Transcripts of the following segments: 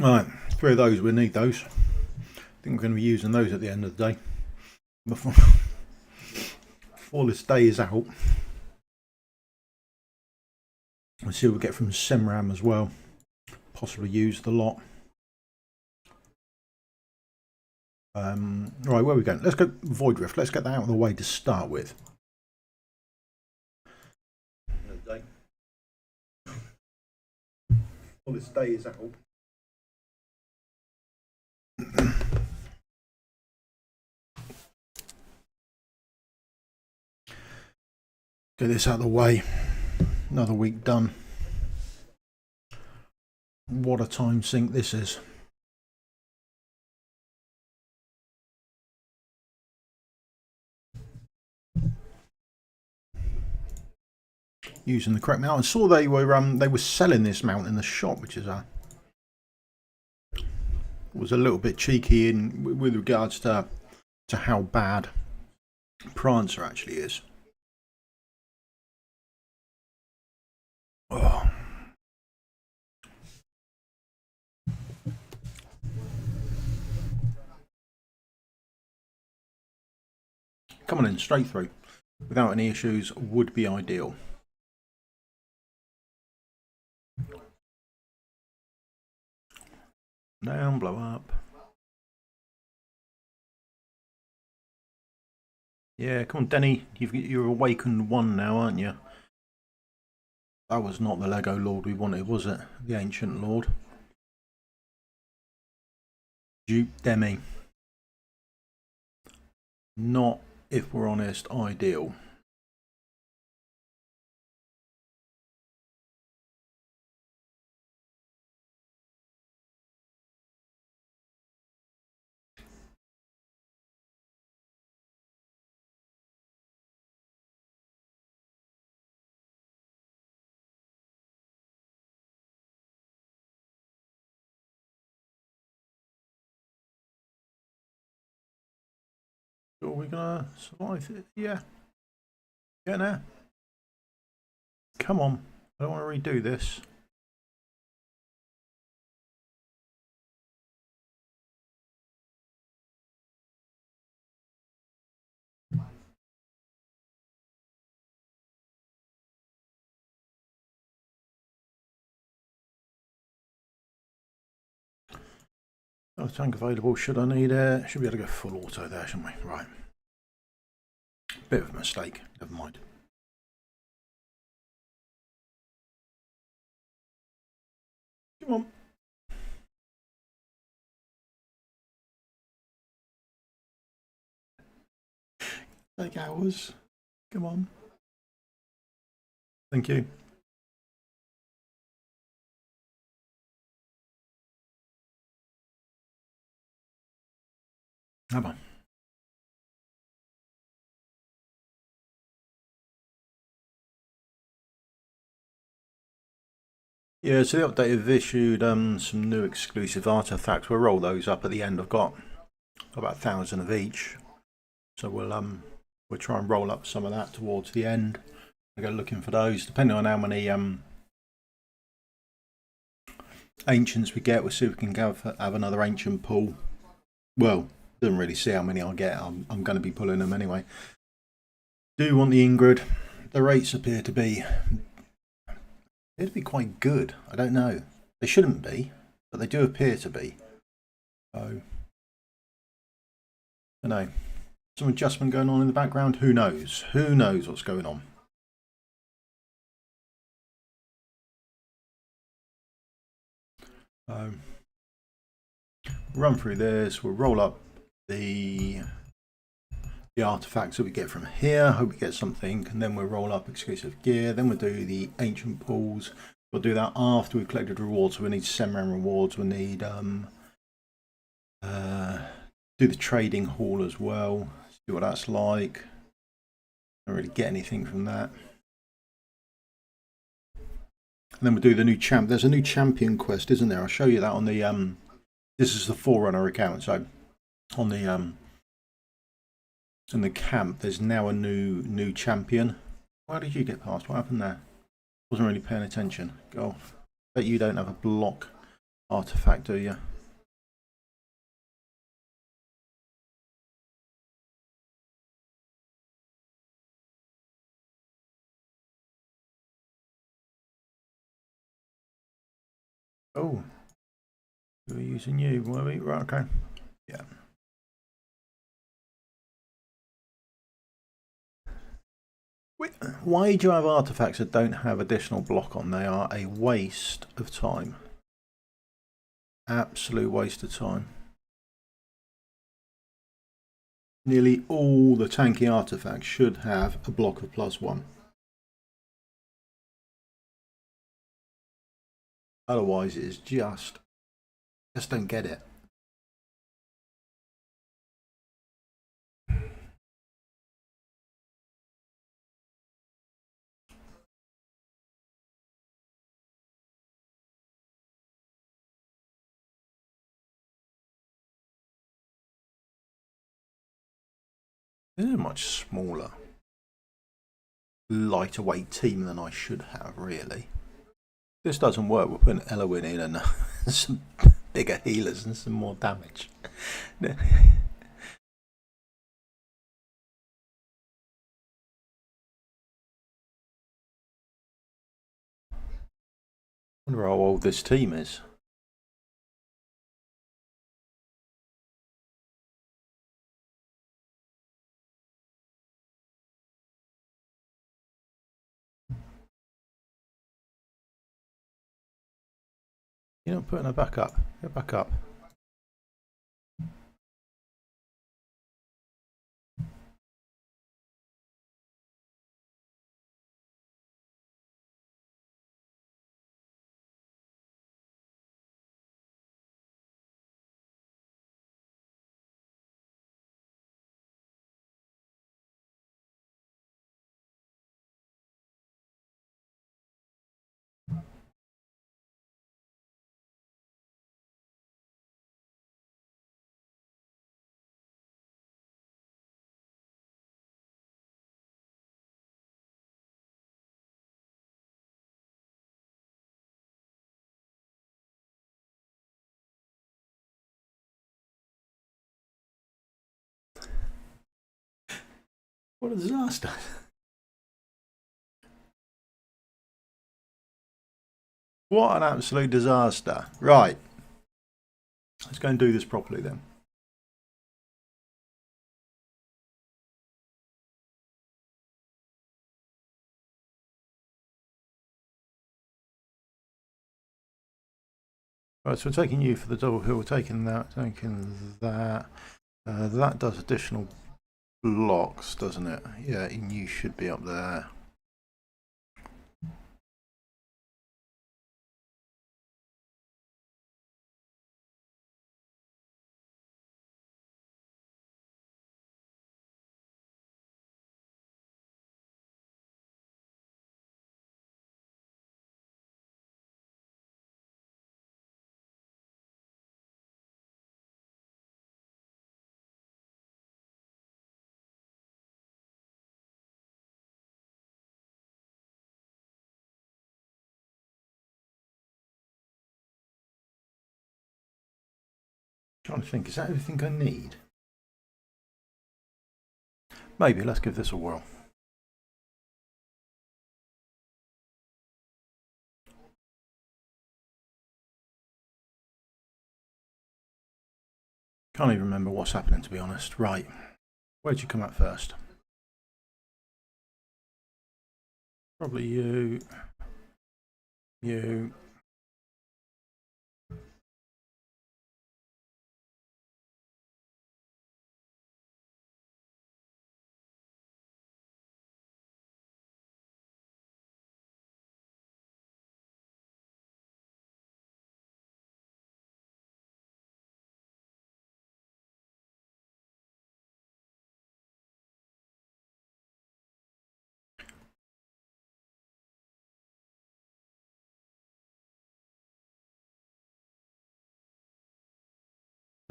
Right, 3 of those, we need those. I think we're going to be using those at the end of the day. Before this day is out. Let's see what we get from Semram as well. Possibly use the lot. Right, where are we going? Let's go Void Rift. Let's get that out of the way to start with. Well, this day is out. Get this out of the way. Another week done. What a time sink this is. Using the correct mount. I saw they were selling this mount in the shop, which is was a little bit cheeky in with regards to how bad Prancer actually is. Oh. Coming in straight through without any issues would be ideal. Down, blow up. Yeah, come on, Denny. You're awakened 1 now, aren't you? That was not the Lego Lord we wanted, was it? The Ancient Lord. Dupe Demi. Not, if we're honest, ideal. Are we gonna survive it? Yeah. Yeah, now. Come on. I don't want to redo this. Oh, tank available. Should I need it? Should be able to go full auto there, shouldn't we? Right. Bit of a mistake. Never mind. Come on. Take hours. Come on. Thank you. Come on. Yeah, so the update have issued some new exclusive artifacts. We'll roll those up at the end. I've got about 1,000 of each, so we'll try and roll up some of that towards the end. I go looking for those, depending on how many ancients we get. We'll see if we can have another ancient pull. Well, doesn't really see how many I'll get. I'm going to be pulling them anyway. Do want the Ingrid. The rates appear to be quite good. I don't know. They shouldn't be, but they do appear to be. So, I don't know. Some adjustment going on in the background. Who knows? Who knows what's going on? Run through this. We'll roll up the artifacts that we get from here. Hope we get something, and then we'll roll up exclusive gear. Then we'll do the ancient pools. We'll do that after we've collected rewards. So we need Semram rewards. We need do the trading hall as well. See what that's like. Don't really get anything from that. And then we'll do the new champ. There's a new champion quest, isn't there? I'll show you that on the this is the Forerunner account. So on the in the camp, there's now a new champion. Why did you get past? What happened there? Wasn't really paying attention. Go. Bet you don't have a block artifact, do you? Oh, we were using you, were we? Right, okay. Yeah. Why do you have artifacts that don't have additional block on? They are a waste of time. Absolute waste of time. Nearly all the tanky artifacts should have a block of +1. Otherwise, it's just don't get it. This is a much smaller, lighter weight team than I should have, really. This doesn't work. We're putting Elowin in and some bigger healers and some more damage. I wonder how old this team is. You're not putting her back up. Get back up. What a disaster. What an absolute disaster. Right. Let's go and do this properly then. Right, so we're taking you for the double hill. We're taking that, taking that. That does additional blocks, doesn't it? Yeah, and you should be up there. Trying to think, is that everything I need? Maybe, let's give this a whirl. Can't even remember what's happening, to be honest. Right, where'd you come at first? Probably you. You.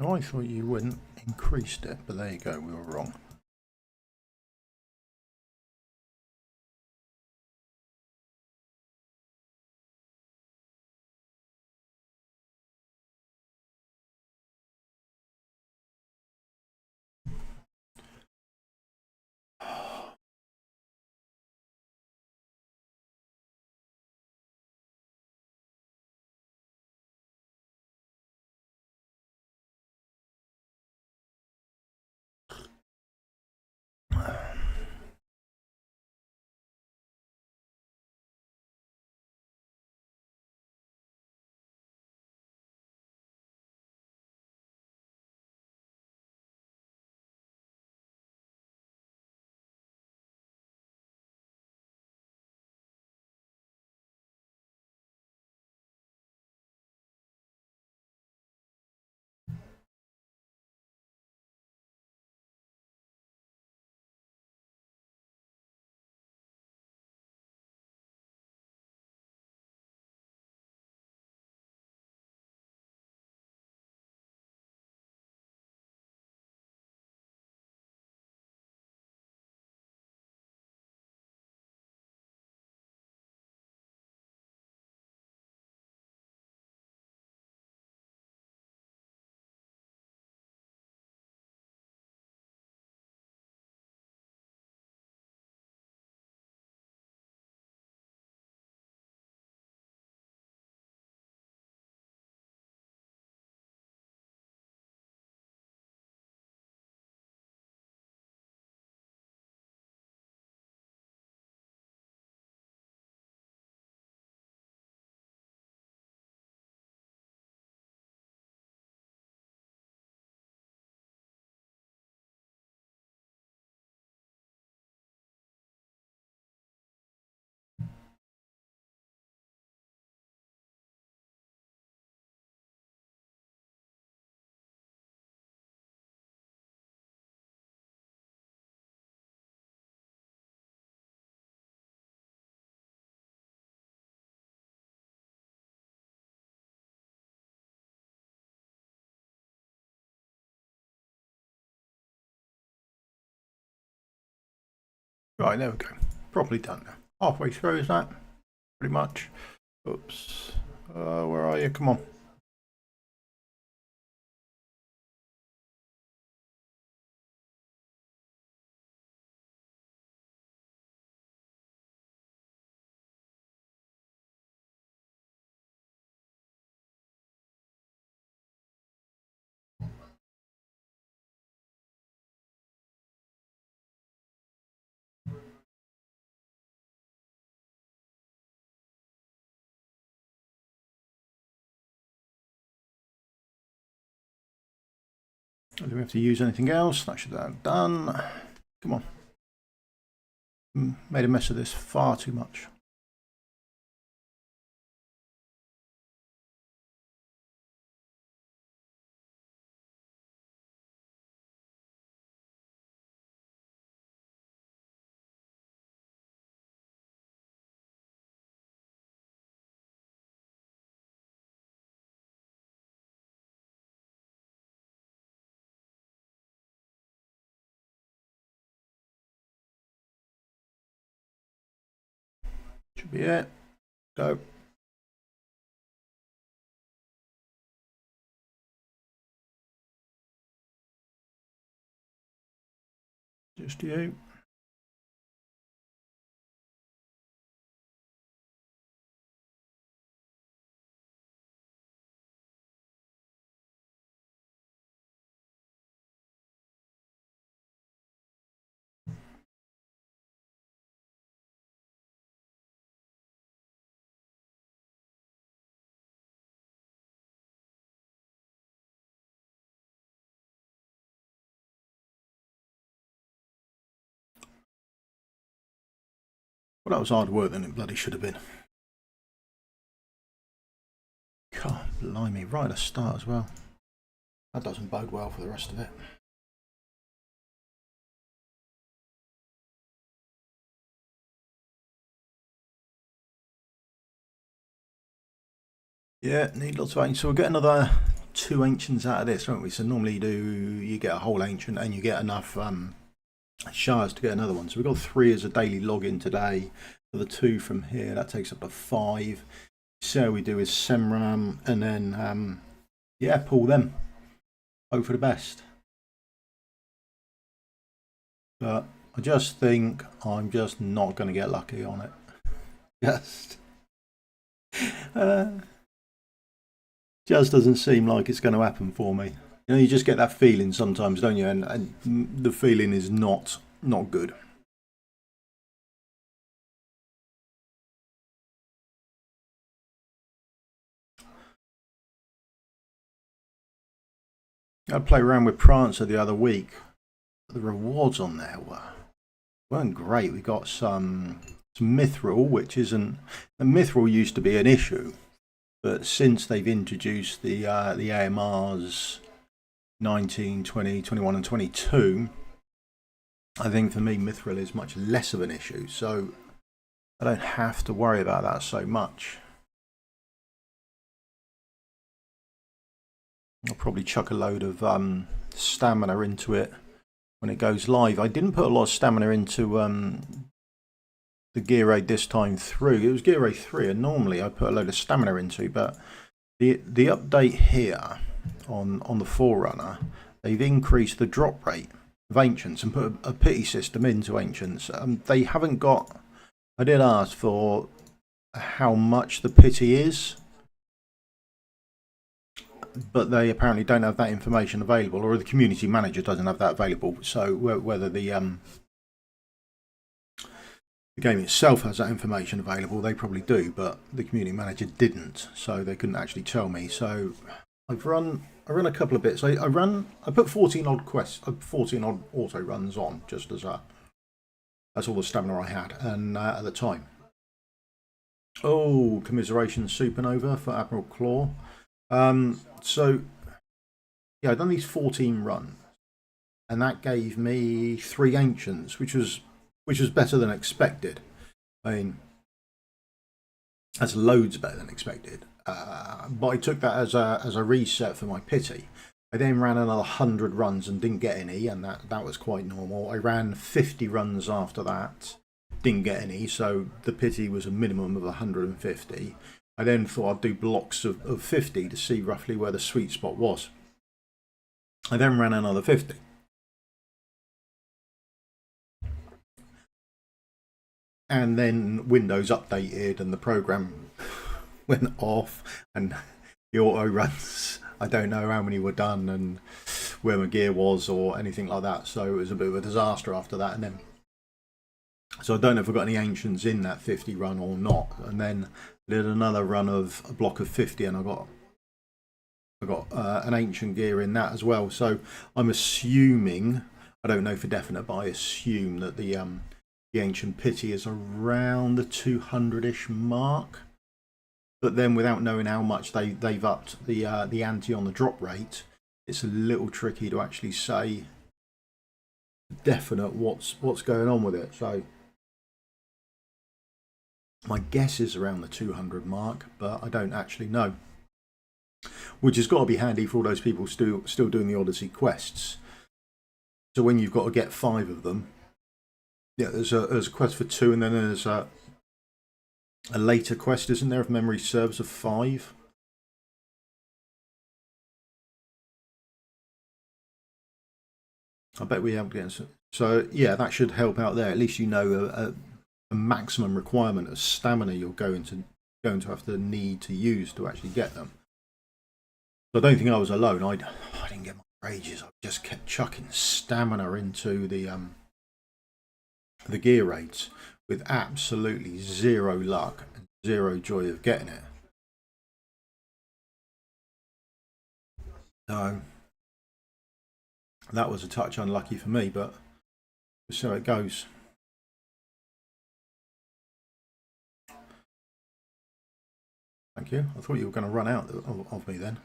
Oh, I thought you wouldn't increased it, but there you go, we were wrong. Right, there we go. Properly done now. Halfway through, is that? Pretty much. Oops. Where are you? Come on. Do we have to use anything else? That should have done. Come on. Made a mess of this far too much. Should be it. Go. Just you. Well, that was hard work than it bloody should have been. God, blimey, right at the start as well. That doesn't bode well for the rest of it. Yeah, need lots of ancients. So we'll get another 2 ancients out of this, won't we? So normally you get a whole ancient and you get enough shards to get another one. So we've got 3 as a daily login today. For the 2 from here, that takes up to 5. So we do is Semram and then yeah, pull them. Hope for the best. But I just think I'm just not going to get lucky on it. Just doesn't seem like it's going to happen for me. You know, you just get that feeling sometimes, don't you? And the feeling is not good. I played around with Prancer the other week. The rewards on there weren't great. We got some mithril, which isn't. The mithril used to be an issue, but since they've introduced the AMRs 19, 20, 21 and 22, I think for me mithril is much less of an issue, so I don't have to worry about that so much. I'll probably chuck a load of stamina into it when it goes live. I didn't put a lot of stamina into the gear raid this time through. It was gear raid 3 and normally I put a load of stamina into, but the update here on the Forerunner, they've increased the drop rate of ancients and put a pity system into ancients. They haven't got, I did ask for how much the pity is, but they apparently don't have that information available, or the community manager doesn't have that available. So whether the game itself has that information available, they probably do, but the community manager didn't, so they couldn't actually tell me. So I run a couple of bits. I put 14 odd quests, 14 odd auto runs on, just as that's all the stamina I had, and at the time. Oh, commiseration supernova for Admiral Claw. So yeah, I've done these 14 runs, and that gave me 3 ancients, which was better than expected. I mean, that's loads better than expected. But I took that as a reset for my pity. I then ran another 100 runs and didn't get any, and that was quite normal. I ran 50 runs after that, didn't get any, so the pity was a minimum of 150. I then thought I'd do blocks of 50 to see roughly where the sweet spot was. I then ran another 50. And then Windows updated and the program went off and the auto runs, I don't know how many were done and where my gear was or anything like that. So it was a bit of a disaster after that. And then, so I don't know if I got any ancients in that 50 run or not. And then did another run of a block of 50 and I got an ancient gear in that as well. So I'm assuming, I don't know for definite, but I assume that the ancient pity is around the 200-ish mark. But then without knowing how much they've upped the ante on the drop rate, it's a little tricky to actually say definite what's going on with it. So my guess is around the 200 mark, but I don't actually know. Which has got to be handy for all those people still doing the Odyssey quests. So when you've got to get 5 of them, yeah, there's a quest for 2, and then there's a later quest, isn't there, if memory serves, of 5. I bet we haven't getting so yeah, that should help out there. At least you know a maximum requirement of stamina you're going to have to need to use to actually get them. So I don't think I was alone. I didn't get my rages. I just kept chucking stamina into the gear raids with absolutely zero luck and zero joy of getting it. So that was a touch unlucky for me, but just so it goes. Thank you. I thought you were going to run out of me then.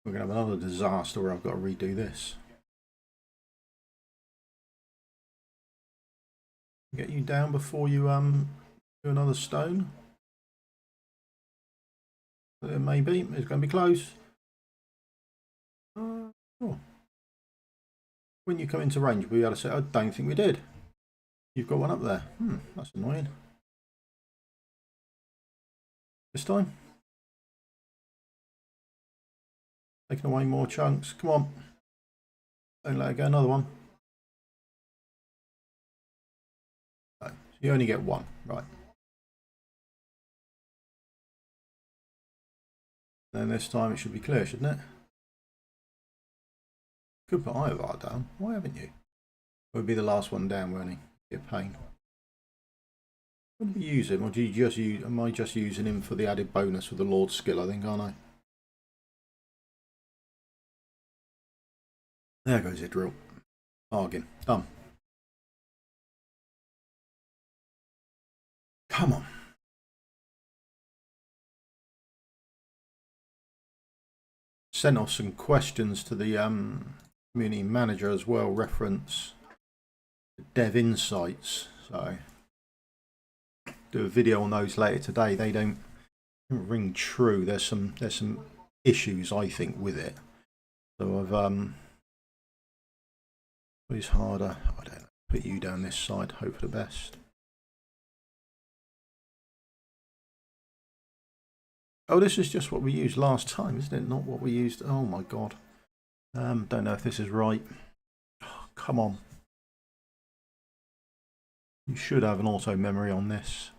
We're going to have another disaster where I've got to redo this. Get you down before you do another stone. It may be. It's going to be close. Oh. When you come into range, we'll be able to say, I don't think we did. You've got one up there. That's annoying. This time. Taking away more chunks. Come on. Don't let it go. Another one. No, so you only get one. Right. Then this time it should be clear, shouldn't it? Could put Ivar down. Why haven't you? It would be the last one down, won't he? Be a pain. Would we use him, or do you just use? Am I just using him for the added bonus with the Lord's skill? I think, aren't I? There goes your drill. Bargain. Done. Come on. Sent off some questions to the community manager as well, reference dev insights. So do a video on those later today. They don't ring true. There's some issues, I think, with it. So I've it's harder. I don't know. Put you down this side. Hope for the best. Oh, this is just what we used last time, isn't it? Not what we used. Oh my god. Don't know if this is right. Oh, come on. You should have an auto memory on this.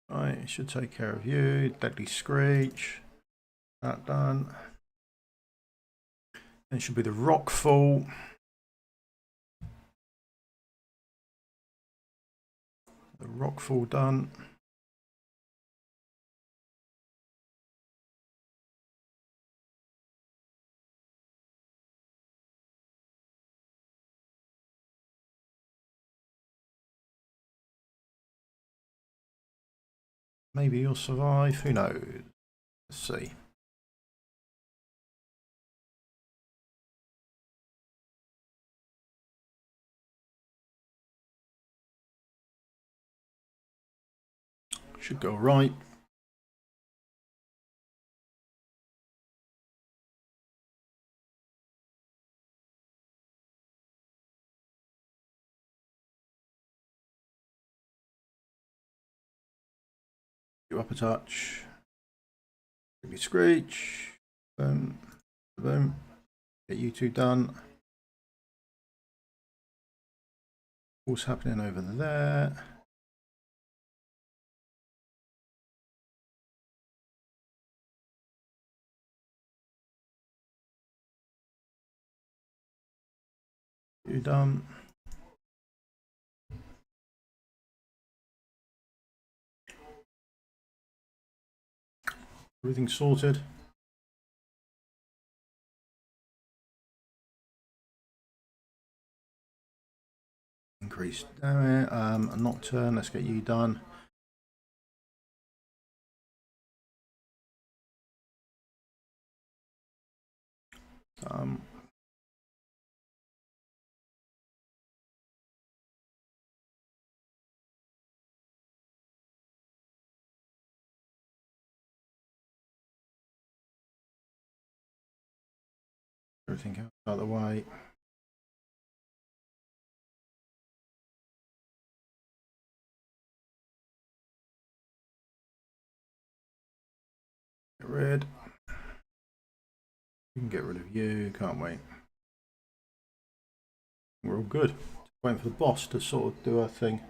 Right, it should take care of you. Deadly Screech. That done. Then should be the Rockfall. The Rockfall done. Maybe you'll survive. Who knows? Let's see. Should go right. You up a touch. Maybe screech. Boom. Boom. Get you two done. What's happening over there? You done. Everything sorted. Increase damage. A nocturne. Let's get you done. Everything else out of the way. Get rid. We can get rid of you. Can't wait. We're all good. Waiting for the boss to sort of do her thing.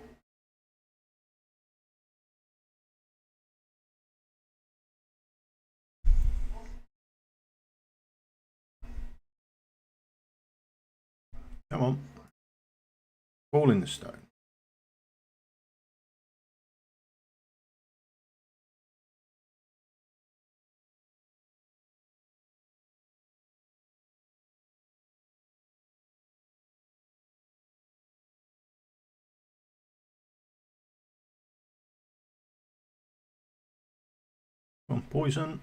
Come on. Fall in the stone. Come on, poison.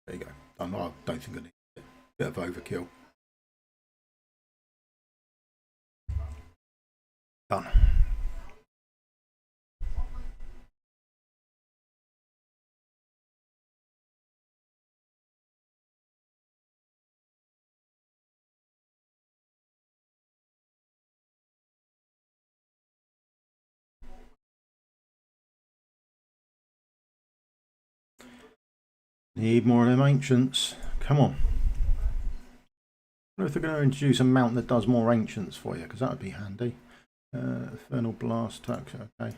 There you go. I don't think I need it. Bit of overkill. Done. Need more of them ancients. Come on. I wonder if they're going to introduce a mount that does more ancients for you, because that would be handy. Infernal blast attack. Okay.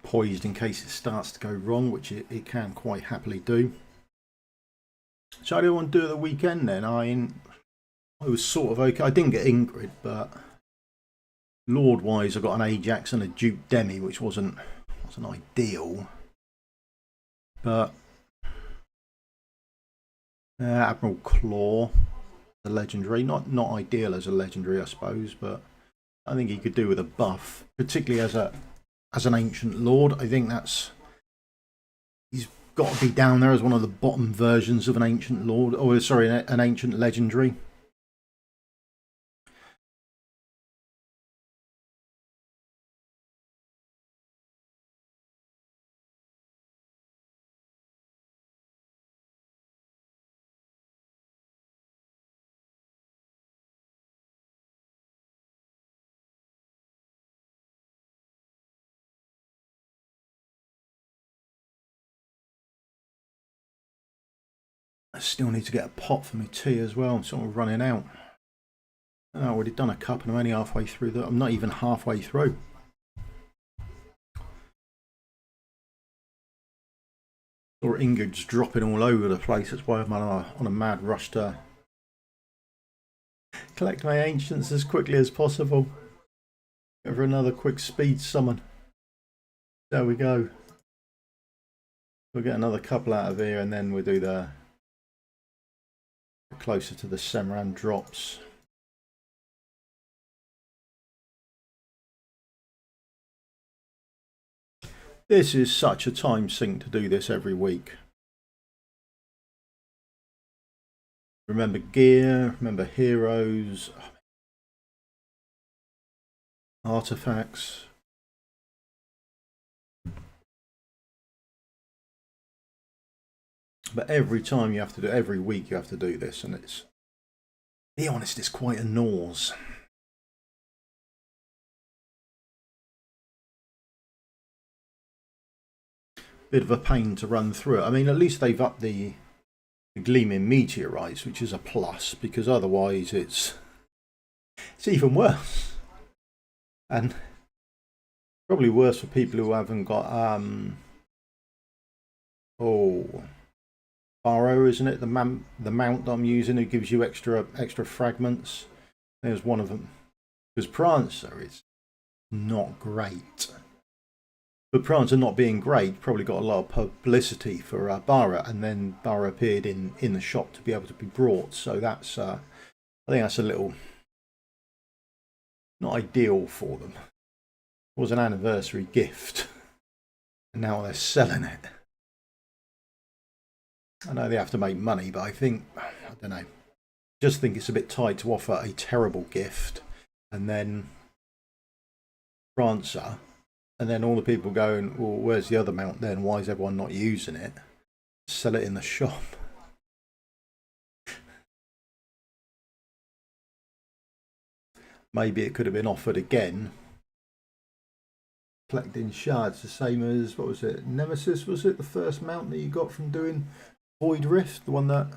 Poised in case it starts to go wrong, which it can quite happily do. So I didn't want to do it the weekend then. I was sort of okay. I didn't get Ingrid, but Lord wise I got an Ajax and a Duke Demi, which wasn't ideal. But Admiral Claw, the legendary, not ideal as a legendary I suppose, but I think he could do with a buff, particularly as an ancient lord. I think he's got to be down there as one of the bottom versions of an ancient lord, or sorry, an ancient legendary. I still need to get a pot for my tea as well. I'm sort of running out. I've already done a cup and I'm only halfway through that. I'm not even halfway through. Or Ingrid's dropping all over the place. That's why I'm on a mad rush to collect my ancients as quickly as possible. Go for another quick speed summon. There we go. We'll get another couple out of here and then we'll do the closer to the Semram drops. This is such a time sink to do this every week. Remember gear, remember heroes, artifacts. But every time you have to do, every week you have to do this, and it's, to be honest, it's quite a nose. Bit of a pain to run through it. I mean, at least they've upped the gleaming meteorites, which is a plus, because otherwise it's even worse. And probably worse for people who haven't got Barrow, isn't it? The mount that I'm using, who gives you extra fragments. There's one of them. Because Prancer is not great. But Prancer not being great probably got a lot of publicity for Barra, and then Barra appeared in the shop to be able to be brought. So that's I think that's a little not ideal for them. It was an anniversary gift, and now they're selling it. I know they have to make money, but I don't know. Just think it's a bit tight to offer a terrible gift and then Prancer, and then all the people going, well, where's the other mount then? Why is everyone not using it? Sell it in the shop. Maybe it could have been offered again. Collecting shards, the same as, what was it? Nemesis, was it? The first mount that you got from doing Void Rift, the one that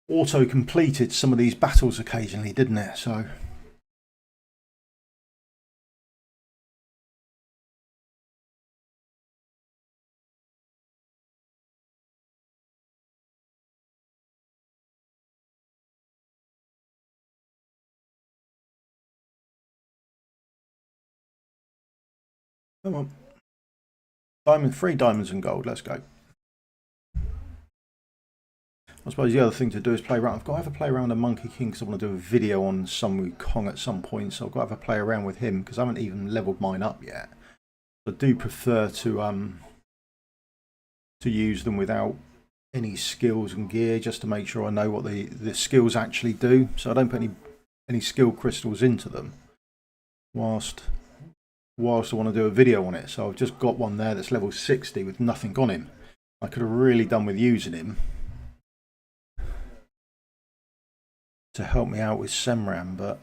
auto completed some of these battles occasionally, didn't it? So come on, diamond, 3 diamonds and gold. Let's go. I suppose the other thing to do is play around. I've got to have a play around with Monkey King because I want to do a video on Sun Wukong at some point. So I've got to have a play around with him because I haven't even leveled mine up yet. I do prefer to use them without any skills and gear, just to make sure I know what the skills actually do. So I don't put any skill crystals into them whilst I want to do a video on it. So I've just got one there that's level 60 with nothing on him. I could have really done with using him to help me out with Semram, but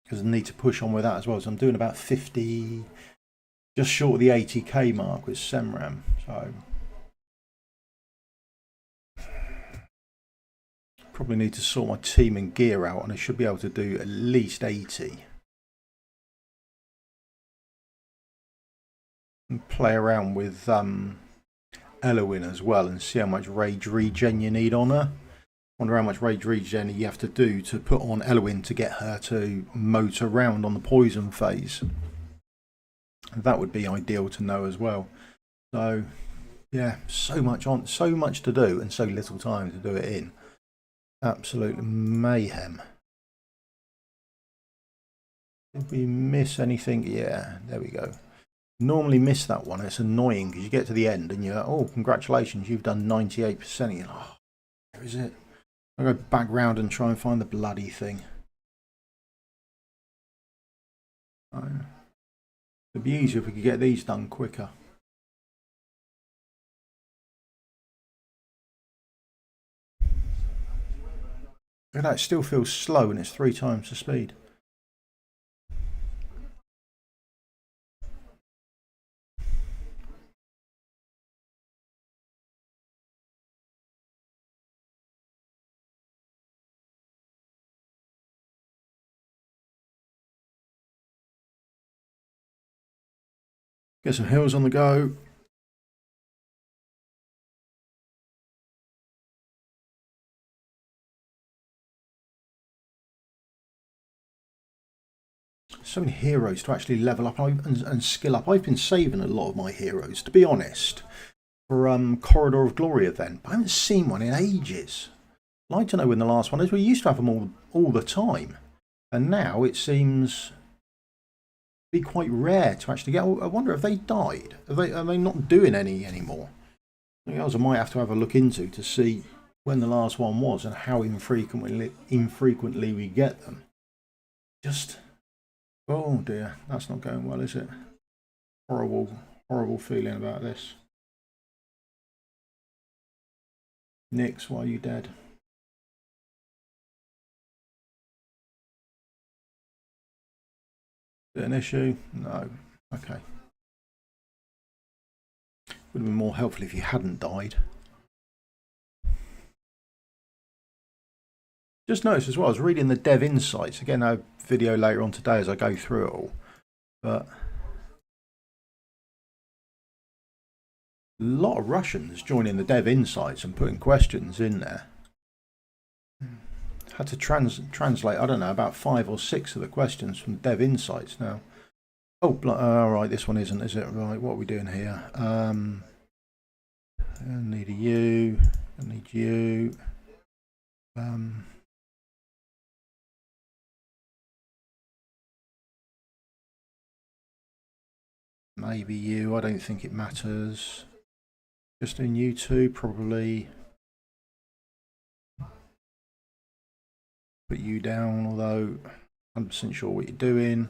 because I need to push on with that as well. So I'm doing about 50, just short of the 80k mark with Semram. So probably need to sort my team and gear out, and I should be able to do at least 80. And play around with Eloin as well and see how much rage regen you need on her. Wonder how much rage regen you have to do to put on Eloin to get her to moat around on the poison phase. That would be ideal to know as well. So yeah, so much to do and so little time to do it in. Absolute mayhem. Did we miss anything? Yeah, there we go. Normally miss that one. It's annoying because you get to the end and you're like, oh, congratulations, you've done 98%. And you're like, oh, where is it? I'll go back round and try and find the bloody thing. It'd be easier if we could get these done quicker. Look at that, it still feels slow and it's 3 times the speed. Get some hills on the go. So many heroes to actually level up and skill up. I've been saving a lot of my heroes, to be honest, for Corridor of Glory event. But I haven't seen one in ages. I'd like to know when the last one is. We used to have them all the time, and now it seems to be quite rare to actually get. I wonder if they died. Are they not doing any anymore? Something else I might have to have a look into to see when the last one was and how infrequently we get them. Just, oh dear, that's not going well, is it? Horrible feeling about this. Nix, why are you dead? Is it an issue? No. Okay. Would have been more helpful if you hadn't died. Just noticed as well, I was reading the dev insights. Again, a video later on today as I go through it all. But a lot of Russians joining the dev insights and putting questions in there. Had to translate, I don't know, about 5 or 6 of the questions from dev insights now. Oh, right, this one isn't, is it? Right, what are we doing here? I need a U, I need you. Maybe you, I don't think it matters. Just in you two, probably. Put you down, although 100% sure what you're doing.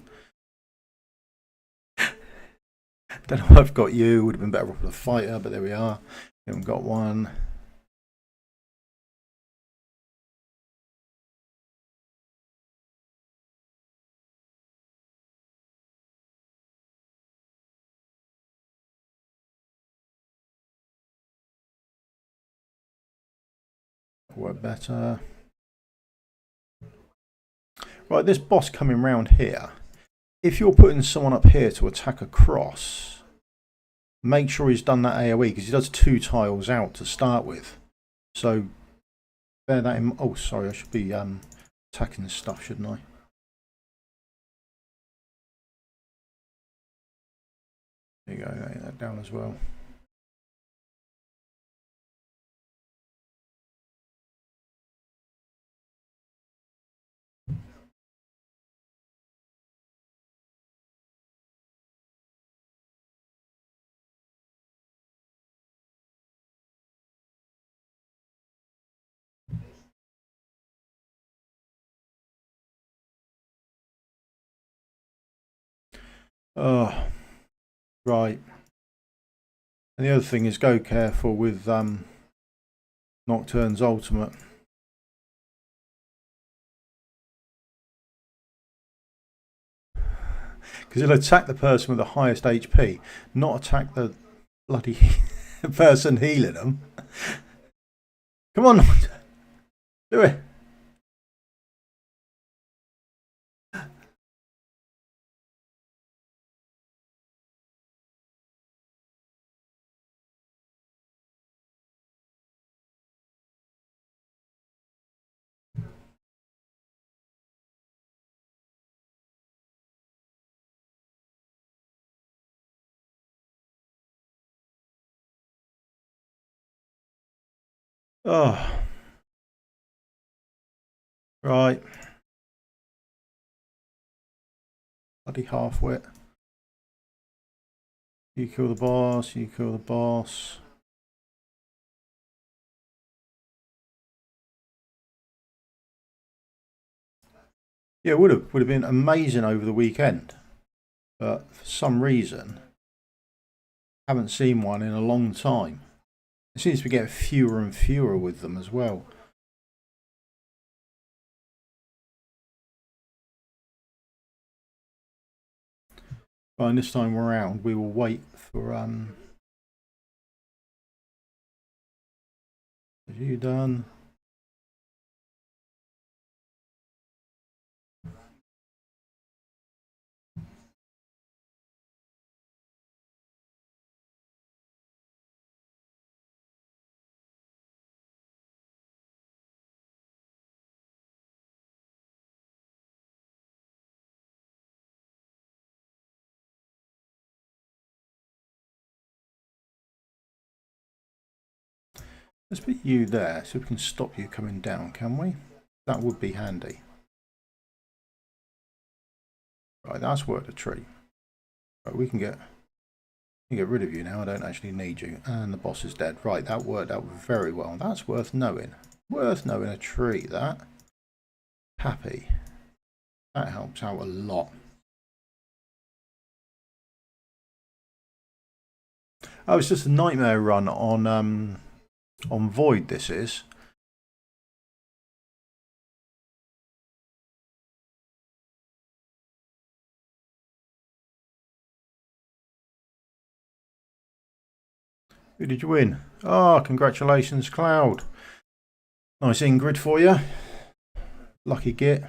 Don't know if I've got you, would have been better off with a fighter, but there we are. We haven't got one. Work better. Right, this boss coming round here. If you're putting someone up here to attack across, make sure he's done that AoE because he does 2 tiles out to start with. So bear that in. Oh, sorry, I should be attacking this stuff, shouldn't I? There you go, lay that down as well. Oh, right. And the other thing is go careful with Nocturne's ultimate. Because it'll attack the person with the highest HP, not attack the bloody person healing them. Come on, do it. Oh, right. Bloody half-wit. You kill the boss, you kill the boss. Yeah, it would have been amazing over the weekend. But for some reason, haven't seen one in a long time. It seems to be getting fewer and fewer with them as well. Right, and this time around, we will wait for Are you done? Let's put you there so we can stop you coming down, can we? That would be handy. Right, that's worked a treat. Right, we can get rid of you now. I don't actually need you. And the boss is dead. Right, that worked out very well. That's worth knowing. Worth knowing a treat, that. Happy. That helps out a lot. Oh, it's just a nightmare run on Void, this is. Who did you win? Oh, congratulations, Cloud. Nice Ingrid for you. Lucky git.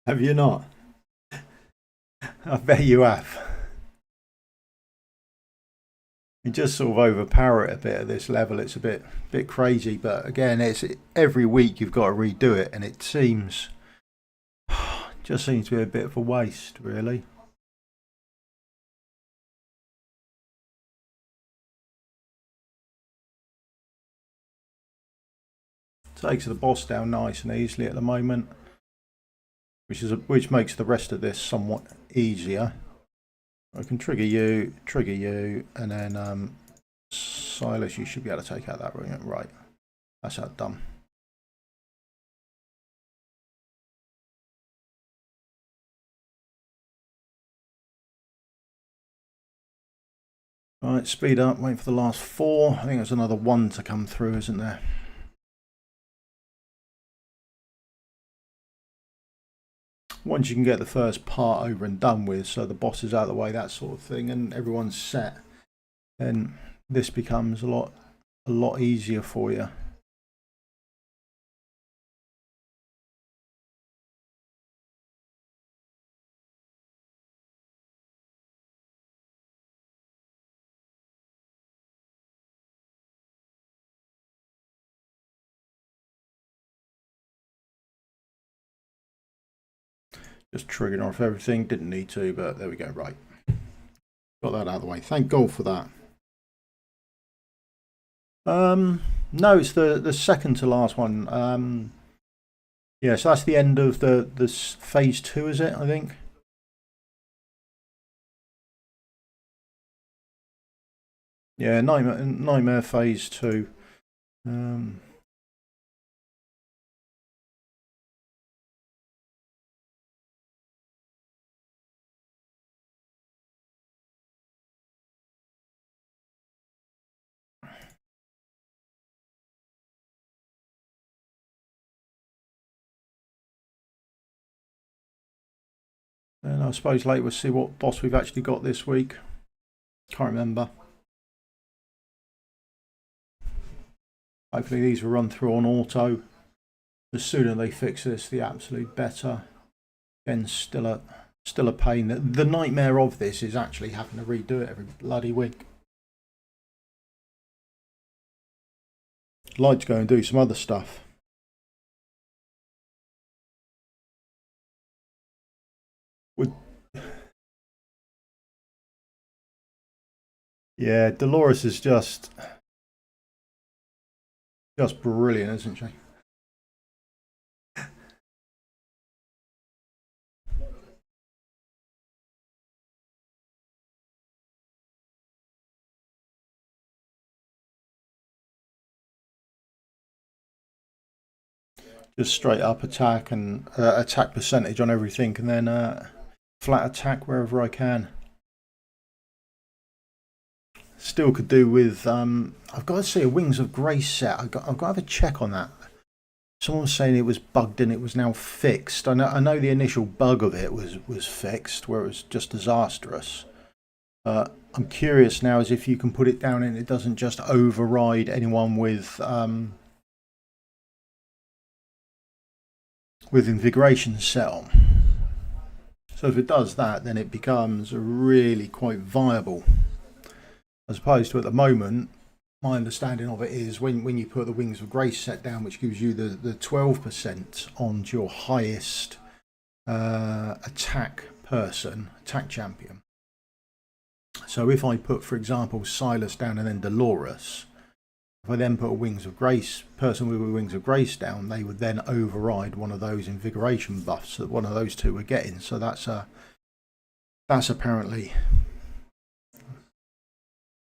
Have you not? I bet you have. You just sort of overpower it a bit at this level. It's a bit crazy, but again, it's every week you've got to redo it, and it just seems to be a bit of a waste, really. Takes the boss down nice and easily at the moment, which makes the rest of this somewhat easier. I can trigger you, and then Silas, you should be able to take out that ring. Right, that's that done. Right, speed up, wait for the last 4. I think there's another 1 to come through, isn't there? Once you can get the first part over and done with, so the boss is out of the way, that sort of thing, and everyone's set, then this becomes a lot easier for you. Just triggering off everything, didn't need to, but there we go. Right, got that out of the way. Thank God for that. No, it's the second to last one. Yeah, so that's the end of the phase 2, is it? I think. Yeah, nightmare phase 2. And I suppose later we'll see what boss we've actually got this week. Can't remember. Hopefully these will run through on auto. The sooner they fix this, the absolute better. Again, still a pain. The nightmare of this is actually having to redo it every bloody week. I'd like to go and do some other stuff. Yeah, Dolores is just brilliant, isn't she? Just straight up attack and attack percentage on everything, and then flat attack wherever I can. Still could do with, I've got to see a Wings of Grace set. I've got to have a check on that. Someone was saying it was bugged and it was now fixed. I know the initial bug of it was fixed, where it was just disastrous. I'm curious now as if you can put it down and it doesn't just override anyone with invigoration set on. So if it does that, then it becomes really quite viable. As opposed to at the moment, my understanding of it is when you put the Wings of Grace set down, which gives you the 12% onto your highest attack champion. So if I put, for example, Silas down and then Dolores, if I then put a Wings of Grace person with a Wings of Grace down, they would then override one of those invigoration buffs that one of those two were getting. So that's apparently,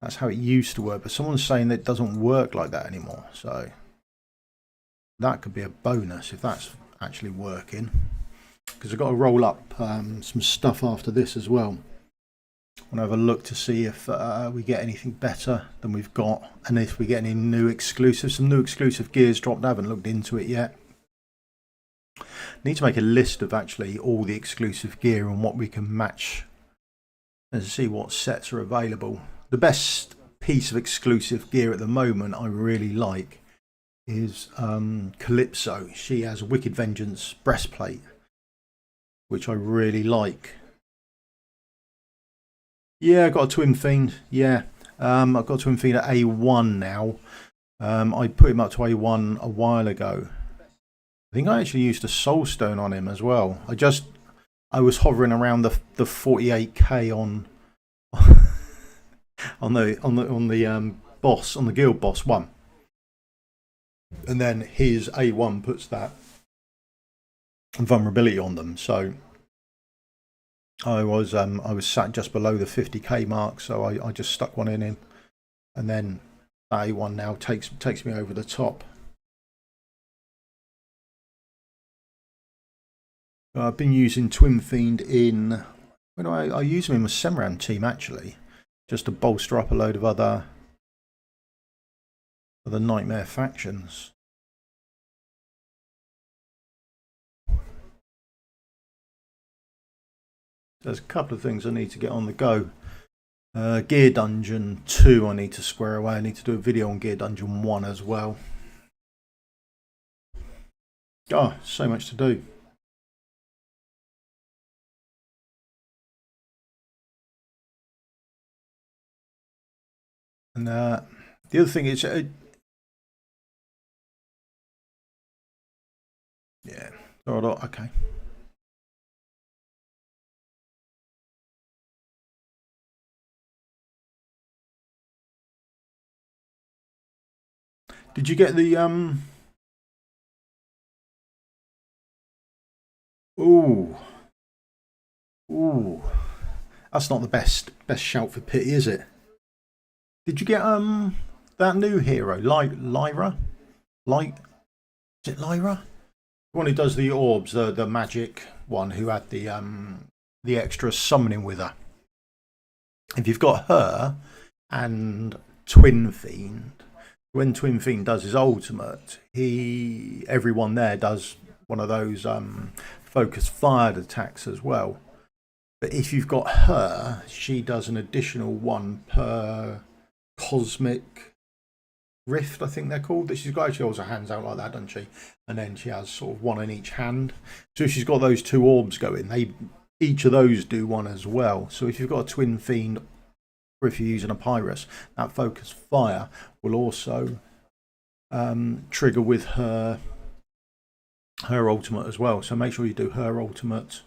that's how it used to work. But someone's saying that it doesn't work like that anymore. So that could be a bonus if that's actually working. Because I've got to roll up some stuff after this as well. I want to have a look to see if we get anything better than we've got, and if we get any new exclusives. Some new exclusive gears dropped. I haven't looked into it yet. Need to make a list of actually all the exclusive gear and what we can match and see what sets are available. The best piece of exclusive gear at the moment I really like is Calypso. She has a Wicked Vengeance breastplate, which I really like. Yeah, I got a Twin Fiend. Yeah, I've got a Twin Fiend at A1 now. I put him up to A1 a while ago. I think I actually used a Soul Stone on him as well. I was hovering around the 48k on the boss, on the guild boss 1, and then his A1 puts that vulnerability on them. So I was sat just below the 50k mark, so I just stuck one in him, and then that A1 now takes me over the top. I've been using Twin Fiend in, when I use him in my Semran team actually, just to bolster up a load of other nightmare factions. There's a couple of things I need to get on the go. Gear Dungeon 2 I need to square away. I need to do a video on Gear Dungeon 1 as well. Oh, so much to do. And the other thing is, yeah, okay. Did you get the Ooh, that's not the best shout for pity, is it? Did you get that new hero, Lyra? Is it Lyra? The one who does the orbs, the magic one, who had the extra summoning with her. If you've got her and Twin Fiend, when Twin Fiend does his ultimate, everyone there does one of those focus fired attacks as well. But if you've got her, she does an additional one per cosmic rift, I think they're called. That she's got, she holds her hands out like that, doesn't she? And then she has sort of one in each hand. So if she's got those two orbs going, each of those do one as well. So if you've got a Twin Fiend, or if you're using a Pyrus, that focus fire will also trigger with her ultimate as well. So make sure you do her ultimate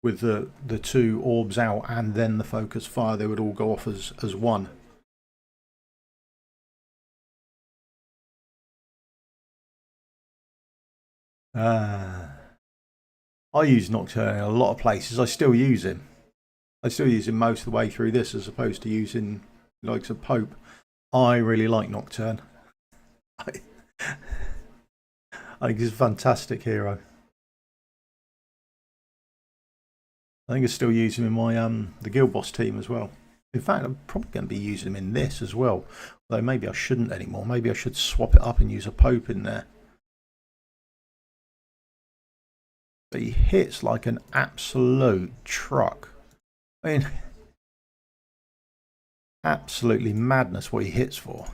with the two orbs out, and then the focus fire. They would all go off as one. I use Nocturne in a lot of places. I still use him. I still use him most of the way through this, as opposed to using the likes of Pope. I really like Nocturne. I think he's a fantastic hero. I think I still use him in my the Guild Boss team as well. In fact, I'm probably going to be using them in this as well. Though maybe I shouldn't anymore. Maybe I should swap it up and use a Pope in there. But he hits like an absolute truck. I mean, absolutely madness what he hits for.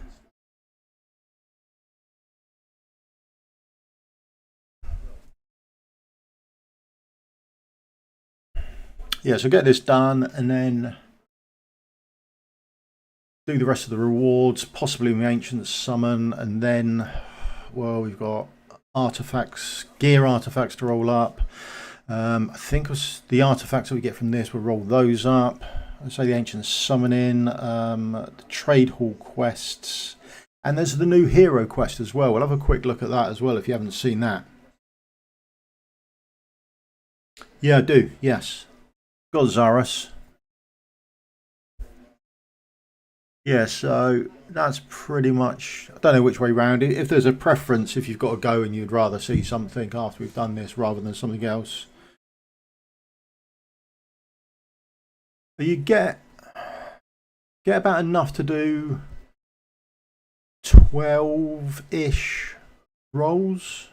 Yeah, so get this done and then do the rest of the rewards, possibly the Ancient Summon, and then, well, we've got artifacts, gear artifacts to roll up. I think the artifacts that we get from this, we'll roll those up. I'd say the Ancient Summoning, the Trade Hall quests, and there's the new Hero quest as well. We'll have a quick look at that as well if you haven't seen that. Yeah, I do, yes. Got Zarus. Yeah, so that's pretty much, I don't know which way round. If there's a preference, if you've got to go and you'd rather see something after we've done this rather than something else. But you get about enough to do 12-ish rolls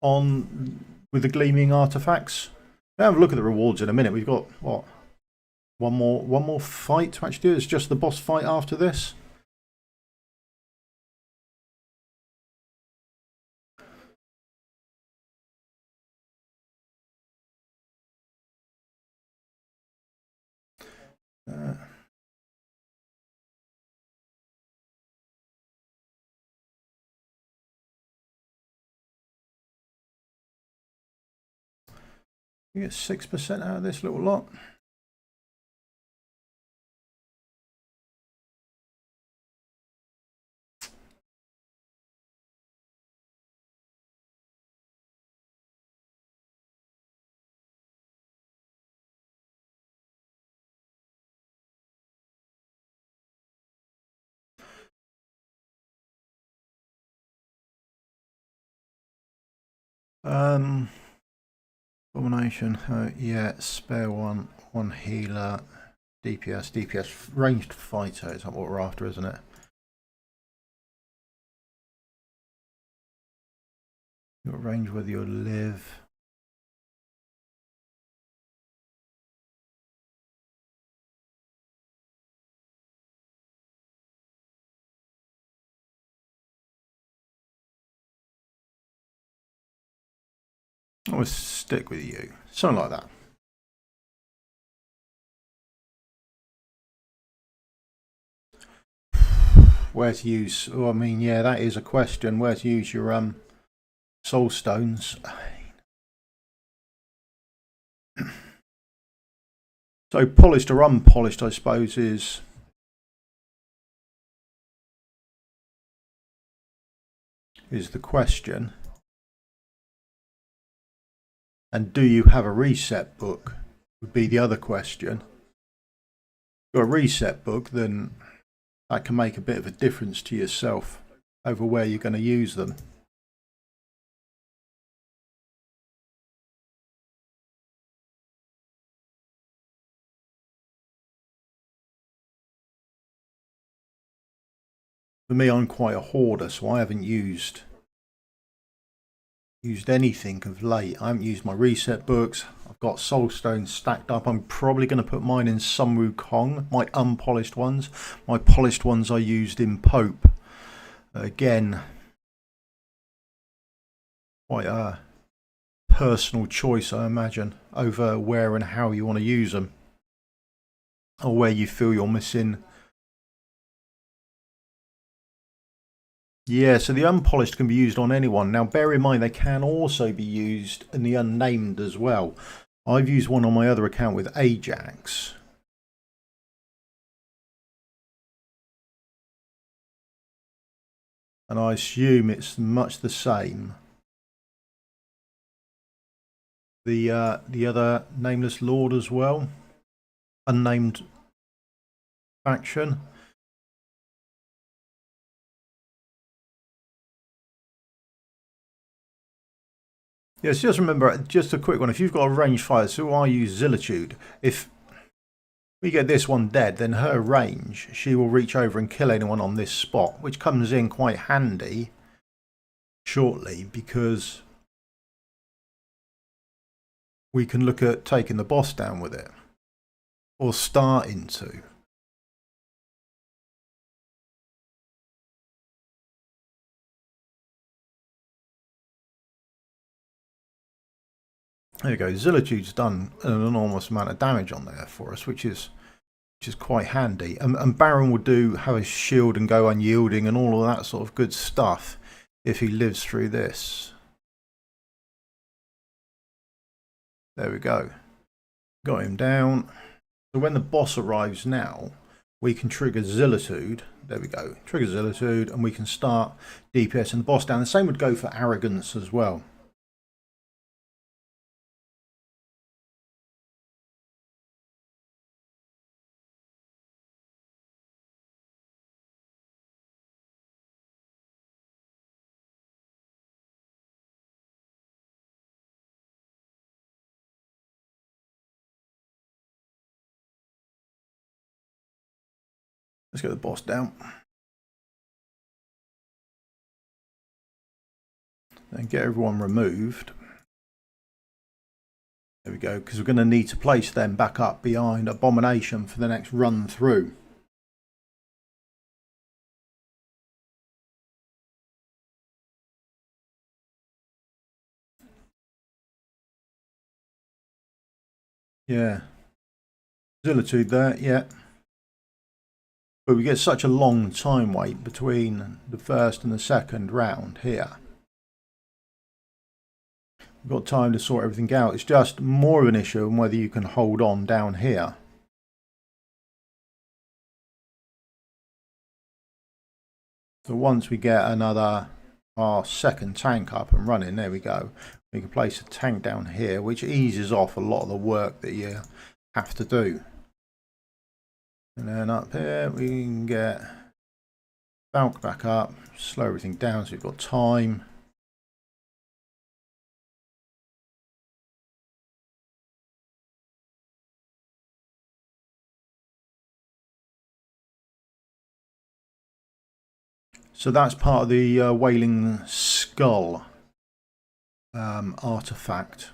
on with the gleaming artifacts. We'll have a look at the rewards in a minute. We've got what? One more fight to actually do. It's just the boss fight after this. You get 6% out of this little lot. Combination, yeah, spare one healer, DPS, ranged fighter is what we're after, isn't it? You've got range whether you live. I'll stick with you, something like that. Where to use? Oh, I mean, yeah, that is a question. Where to use your soul stones? So polished or unpolished, I suppose, is the question. And do you have a reset book? Would be the other question. If you've got a reset book, then that can make a bit of a difference to yourself over where you're going to use them. For me, I'm quite a hoarder, so I haven't used anything of late. I haven't used my reset books. I've got soul stones stacked up. I'm probably going to put mine in Sun Wukong, my unpolished ones. My polished ones I used in Pope. Again, quite a personal choice, I imagine, over where and how you want to use them, or where you feel you're missing. Yeah, so the unpolished can be used on anyone. Now, bear in mind, they can also be used in the unnamed as well. I've used one on my other account with Ajax. And I assume it's much the same. The other nameless lord as well. Unnamed faction. Yes, just remember, just a quick one. If you've got a ranged fighter, so I use Zillitude. If We get this one dead, then her range, she will reach over and kill anyone on this spot, which comes in quite handy shortly because we can look at taking the boss down with it, or starting to. There you go. Zillitude's done an enormous amount of damage on there for us, which is quite handy. And Baron will have his shield and go unyielding and all of that sort of good stuff if he lives through this. There we go. Got him down. So when the boss arrives now, we can trigger Zillitude. There we go. Trigger Zillitude and we can start DPS and the boss down. The same would go for Arrogance as well. Let's get the boss down. And get everyone removed. There we go, because we're going to need to place them back up behind Abomination for the next run through. Yeah. Zillitude there, yeah. But we get such a long time wait between the first and the second round here. We've got time to sort everything out. It's just more of an issue on whether you can hold on down here. So once we get our second tank up and running, there we go. We can place a tank down here, which eases off a lot of the work that you have to do. And then up here we can get Falk back up, slow everything down so we've got time. So that's part of the Wailing Skull artifact.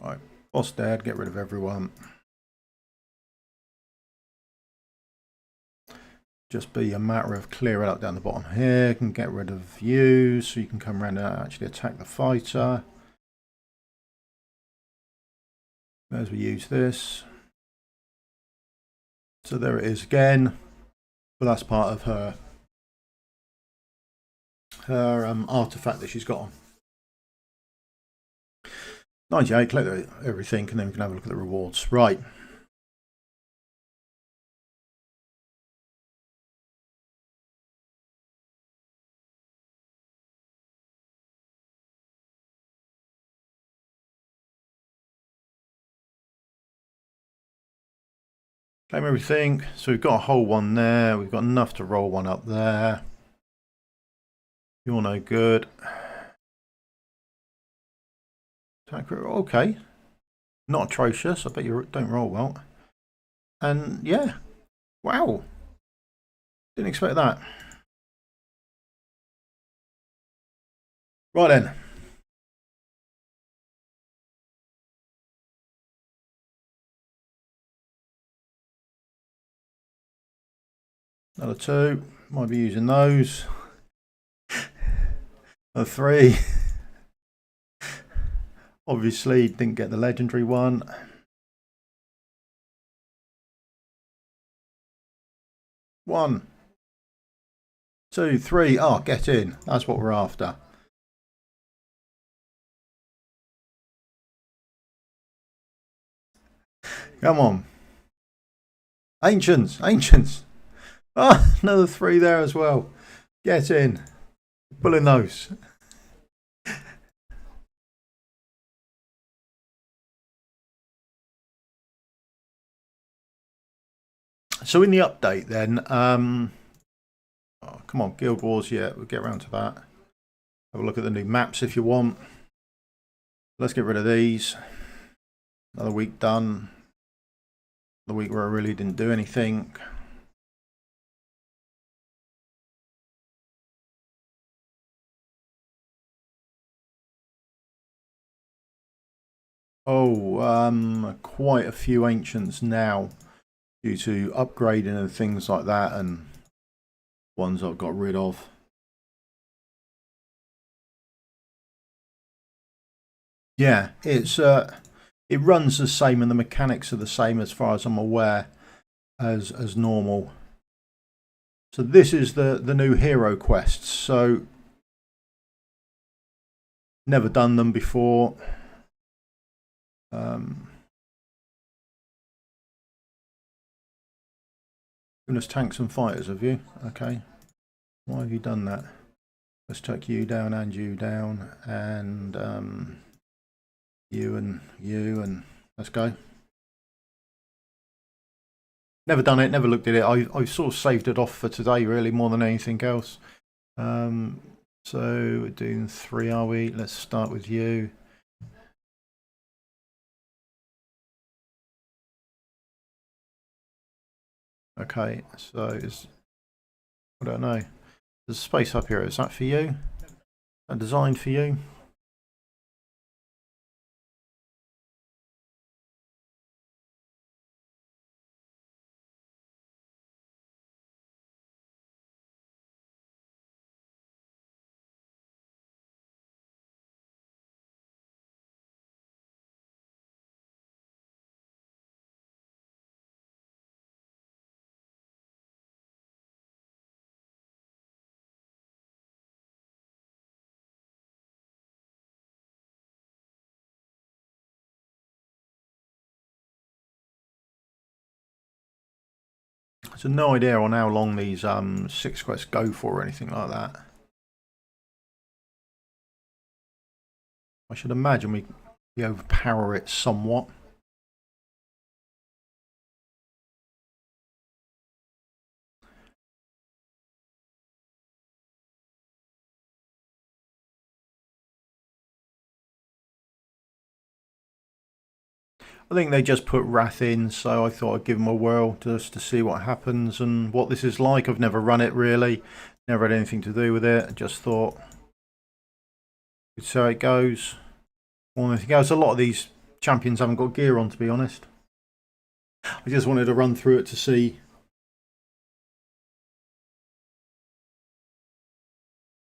Right, boss dead, get rid of everyone. Just be a matter of clearing up down the bottom here. Can get rid of you so you can come around and actually attack the fighter. As we use this. So there it is again. But that's part of her artifact that she's got on. 98, collect everything, and then we can have a look at the rewards. Right. Claim everything. So we've got a whole one there. We've got enough to roll one up there. You're no good. Okay. Not atrocious. I bet you don't roll well. And yeah. Wow. Didn't expect that. Right then. Another 2. Might be using those. Another 3. Obviously didn't get the legendary one. One, 2, 3. Oh, get in. That's what we're after. Come on. Ancients. Oh, another 3 there as well. Get in. Pulling those. So in the update then, oh, come on, Guild Wars, yeah, we'll get around to that. Have a look at the new maps if you want. Let's get rid of these. Another week done. The week where I really didn't do anything. Oh, quite a few ancients now due to upgrading and things like that, and ones I've got rid of. Yeah, it runs the same and the mechanics are the same as far as I'm aware as normal. So this is the new hero quests. So never done them before. Goodness, tanks and fighters, have you? Okay. Why have you done that? Let's take you down and you down, and you and let's go. Never done it, never looked at it. I sort of saved it off for today, really, more than anything else. So we're doing 3, are we? Let's start with you. Okay, so I don't know. There's a space up here. Is that for you? A design for you? So no idea on how long these 6 quests go for or anything like that. I should imagine we overpower it somewhat. I think they just put Wrath in, so I thought I'd give them a whirl just to see what happens and what this is like. I've never run it really, never had anything to do with it. I just thought we'd see how it goes. More than anything else, a lot of these champions haven't got gear on, to be honest. I just wanted to run through it to see.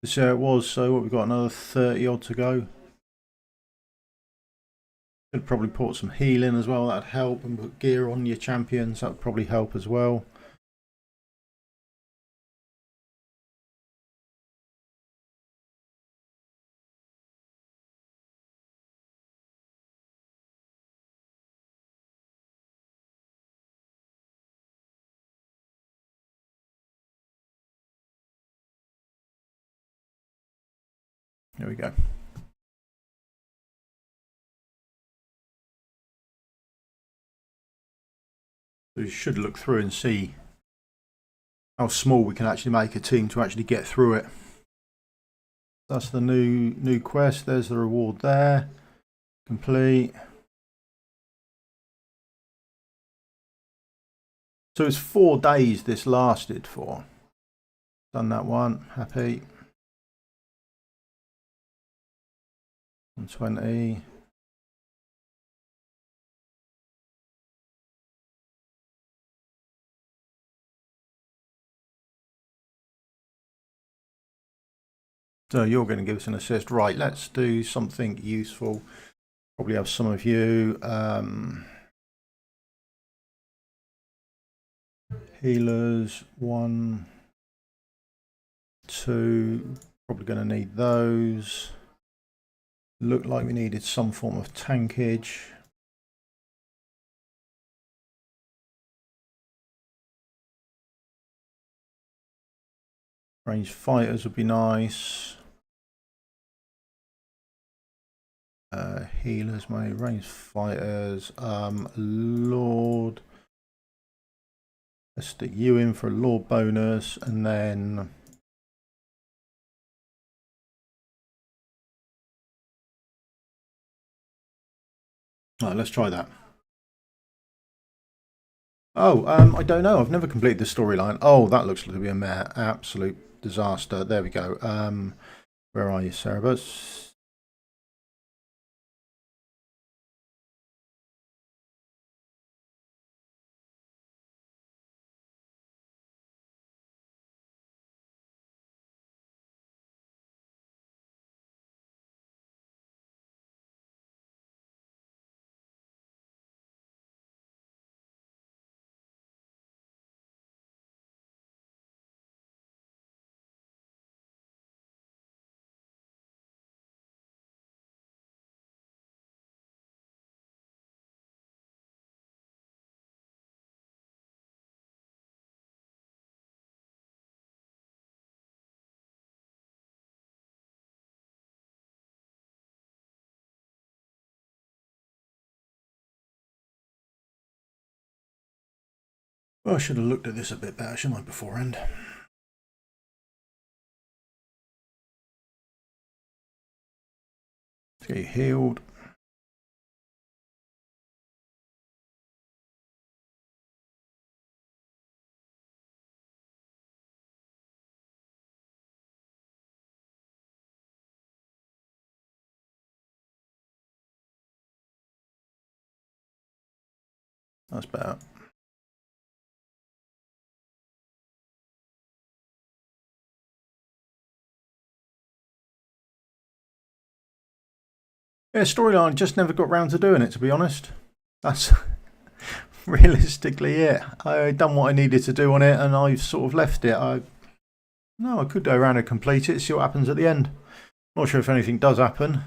See how it was. So what, we've got another 30 odd to go. Could probably put some healing as well, that'd help, and put gear on your champions, that would probably help as well. There we go. So you should look through and see how small we can actually make a team to actually get through it. That's the new quest. There's the reward there. Complete. So it's 4 days this lasted for. Done that one. Happy. 120. So you're going to give us an assist. Right, let's do something useful. Probably have some of you. Healers, 1, 2. Probably going to need those. Looked like we needed some form of tankage. Ranged fighters would be nice. Healers, my ranged fighters. Lord. Let's stick you in for a law bonus, and then let's try that. Oh, I don't know. I've never completed the storyline. Oh, that looks to be a mare. Absolute disaster. There we go. Where are you, Cerebus? Well, I should have looked at this a bit better, shouldn't I, beforehand? Let's get you healed. That's better. Yeah, storyline just never got round to doing it, to be honest. That's realistically it. I done what I needed to do on it, and I've sort of left it. I could go around and complete it, see what happens at the end. Not sure if anything does happen.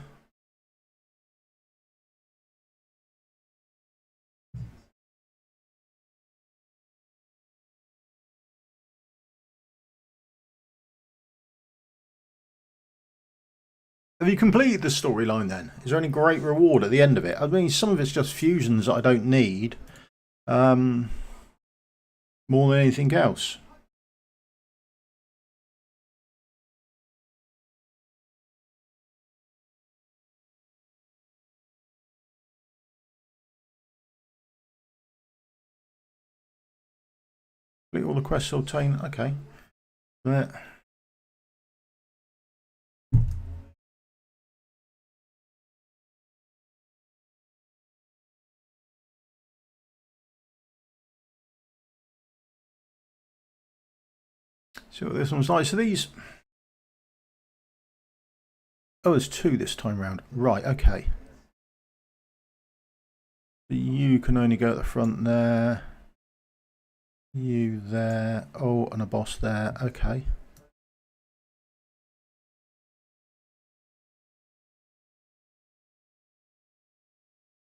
Have you completed the storyline then? Is there any great reward at the end of it? I mean, some of it's just fusions that I don't need. More than anything else. Complete all the quests obtained. Okay. See what this one's like. So these... Oh, there's two this time round. Right, okay. You can only go at the front there. You there. Oh, and a boss there. Okay.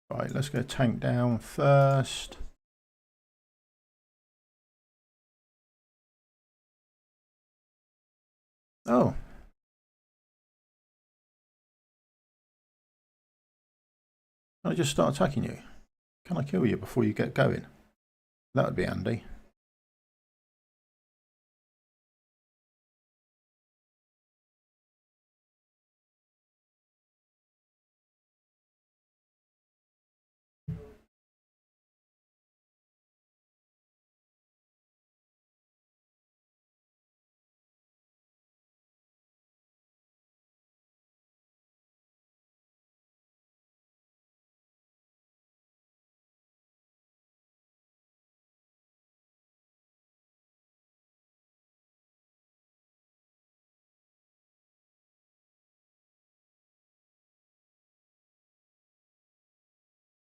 Right, let's go tank down first. Oh. Can I just start attacking you? Can I kill you before you get going? That would be handy.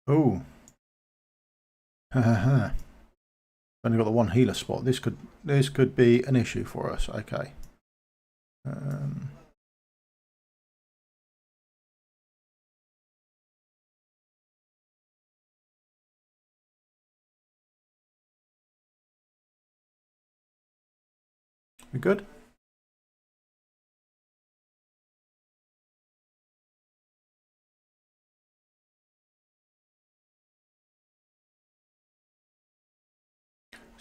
Oh. Haha. Only got the one healer spot. This could be an issue for us. Okay. We good?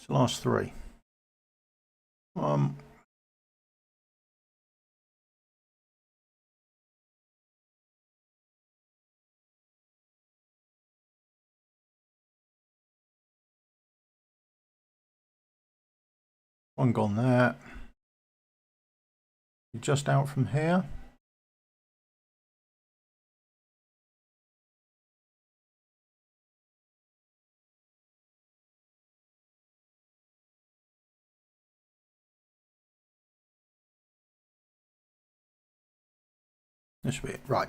It's the last 3. One gone there. Just out from here. This should be it. Right.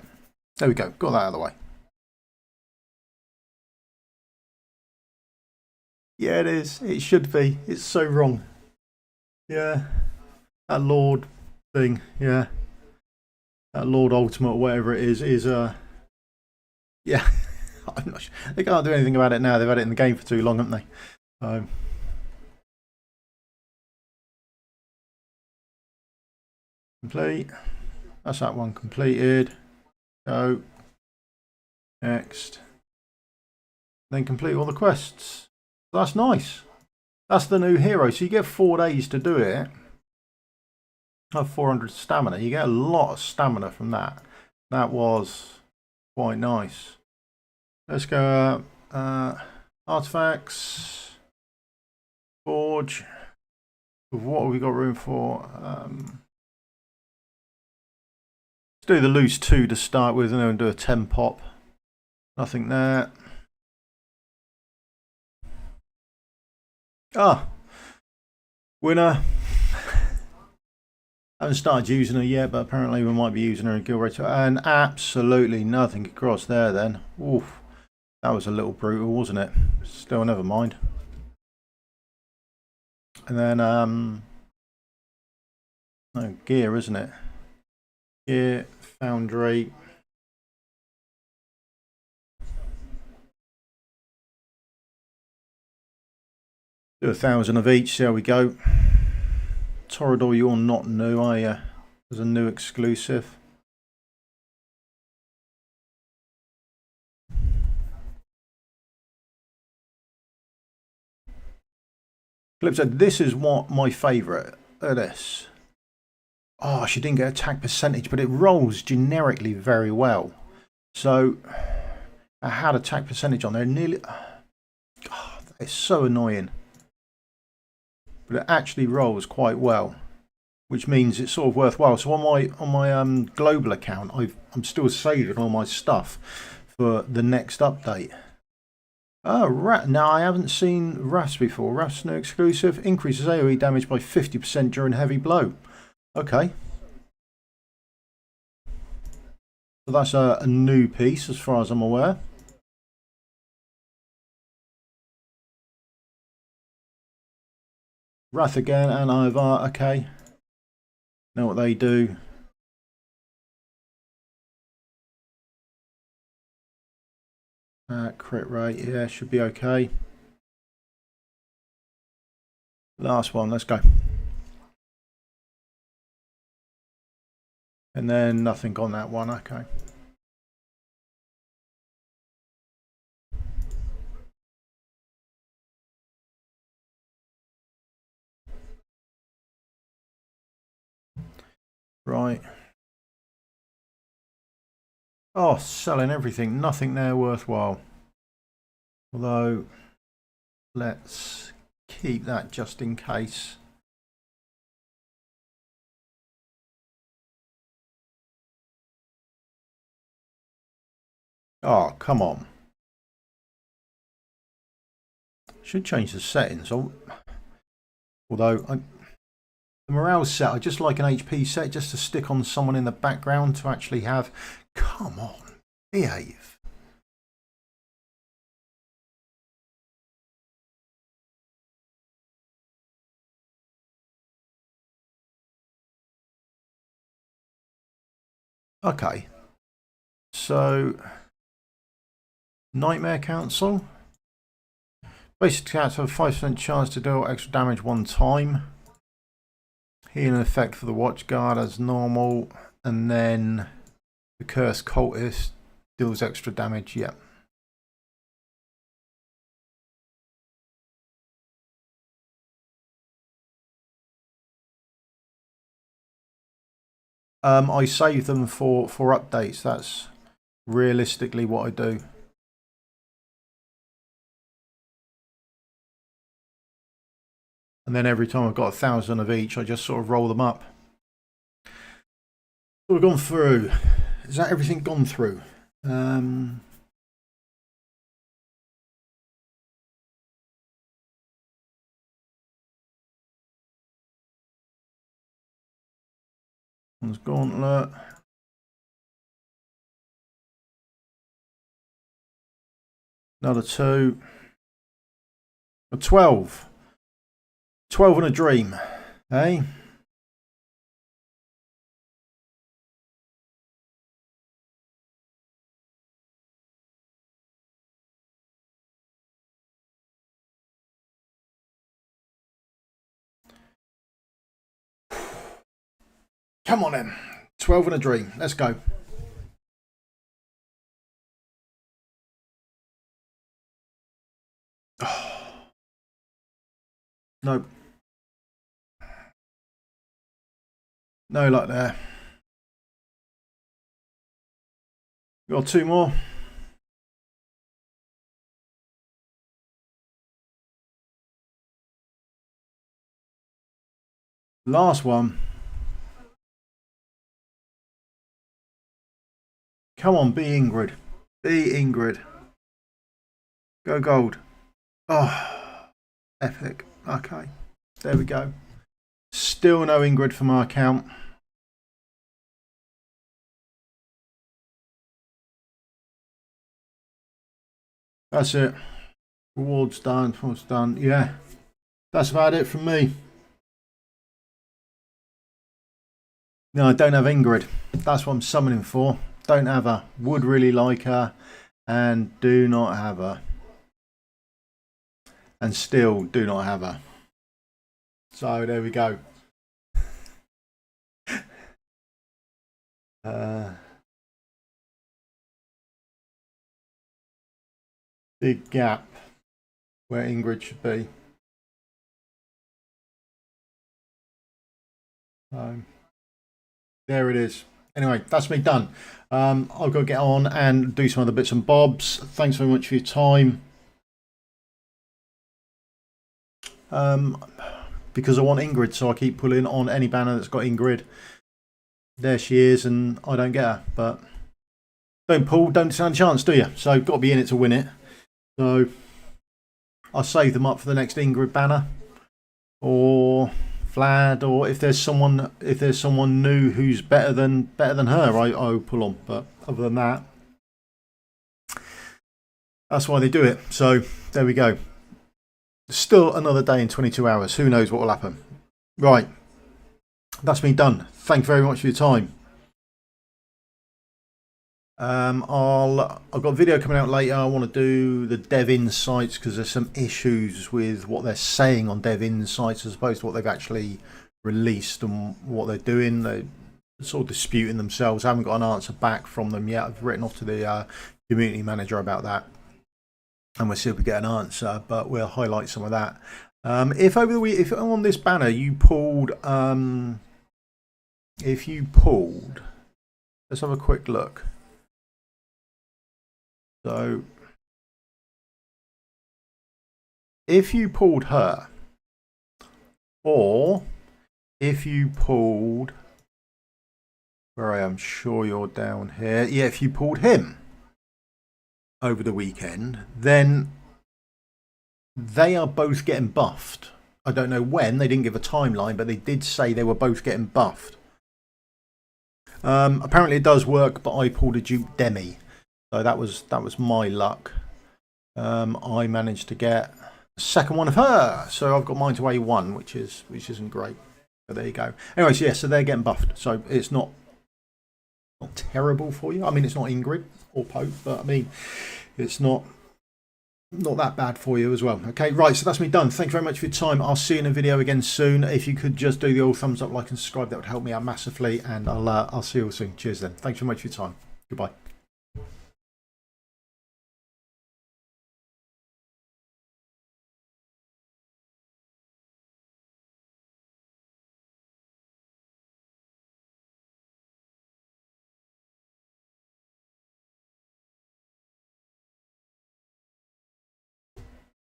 There we go. Got that out of the way. Yeah, it is. It should be. It's so wrong. Yeah. That Lord thing. Yeah. That Lord Ultimate, whatever it is yeah. I'm not sure. They can't do anything about it now. They've had it in the game for too long, haven't they? Complete. That's that one completed. Go. Next. Then complete all the quests. That's nice. That's the new hero. So you get 4 days to do it. I have 400 stamina. You get a lot of stamina from that. That was quite nice. Let's go artifacts. Forge. What have we got room for? Let's do the loose 2 to start with and then do a 10 pop. Nothing there. Ah, winner. I haven't started using her yet, but apparently we might be using her in Guild Raid 2. And absolutely nothing across there then. Oof. That was a little brutal, wasn't it? Still, never mind. And then, no, gear, isn't it? Gear, foundry. Do 1,000 of each, see how we go. Torador, you're not new, are you? There's a new exclusive. Flip said, this is what my favourite. Look at this. Oh, she didn't get attack percentage, but it rolls generically very well. So, I had attack percentage on there. Nearly. Oh, it's so annoying. But it actually rolls quite well, which means it's sort of worthwhile. So on my global account, I'm still saving all my stuff for the next update. Oh, now I haven't seen Rafts before. Rafts no exclusive. Increases AoE damage by 50% during heavy blow. Okay. So that's a new piece as far as I'm aware. Wrath again and Ivar. Okay. Know what they do. Crit rate. Yeah, should be okay. Last one. Let's go. And then nothing on that one. Okay. Right. Oh, selling everything. Nothing there worthwhile. Although, let's keep that just in case. Oh, come on. Should change the settings. Although, the morale set, I just like an HP set just to stick on someone in the background to actually have. Come on, behave. Okay. So, Nightmare Council. Basic attacks have a 5% chance to deal extra damage one time. Healing effect for the Watchguard as normal. And then the Cursed Cultist deals extra damage. Yep. I save them for updates. That's realistically what I do. And then every time I've got 1,000 of each, I just sort of roll them up. So we've gone through. Is that everything gone through? One's gauntlet. Another 2. A 12. 12 and a dream. Eh? Come on then. 12 and a dream. Let's go. Oh. Nope. No luck there. Got 2 more. Last one. Come on, be Ingrid. Be Ingrid. Go gold. Oh, epic. Okay, there we go. Still no Ingrid for my account. That's it. Rewards done. Rewards done. Yeah, that's about it from me. No, I don't have Ingrid. That's what I'm summoning for. Don't have her. Would really like her, and do not have her. And still do not have her. So there we go. Big gap where Ingrid should be. There it is. Anyway, that's me done. I'll go get on and do some other bits and bobs. Thanks very much for your time. Because I want Ingrid, so I keep pulling on any banner that's got Ingrid. There she is, and I don't get her. But don't pull, don't stand a chance, do you? So got to be in it to win it. So I'll save them up for the next Ingrid banner, or Vlad, or if there's someone new who's better than her, I'll pull on. But other than that, that's why they do it. So there we go. Still another day in 22 hours. Who knows what will happen? Right, that's me done. Thank you very much for your time. I've got a video coming out later. I want to do the dev insights because there's some issues with what they're saying on dev insights as opposed to what they've actually released and what they're doing. They're sort of disputing themselves. I haven't got an answer back from them yet. I've written off to the community manager about that, and we'll see if we get an answer, but we'll highlight some of that. If over the week, if on this banner you pulled, let's have a quick look. So if you pulled her, or if you pulled, where I am sure you're down here, yeah, if you pulled him over the weekend, then they are both getting buffed. I don't know when, they didn't give a timeline, but they did say they were both getting buffed. Apparently it does work, but I pulled a Duke Demi, so that was my luck. I managed to get the second one of her, so I've got mine to A1, which isn't great. But there you go. Anyways, yeah, so they're getting buffed, so it's not terrible for you. I mean, it's not Ingrid or Pope, but I mean, it's not that bad for you as well. Okay, right, so that's me done. Thank you very much for your time. I'll see you in a video again soon. If you could just do the old thumbs up, like and subscribe, that would help me out massively, and I'll see you all soon. Cheers then. Thanks very much for your time. Goodbye.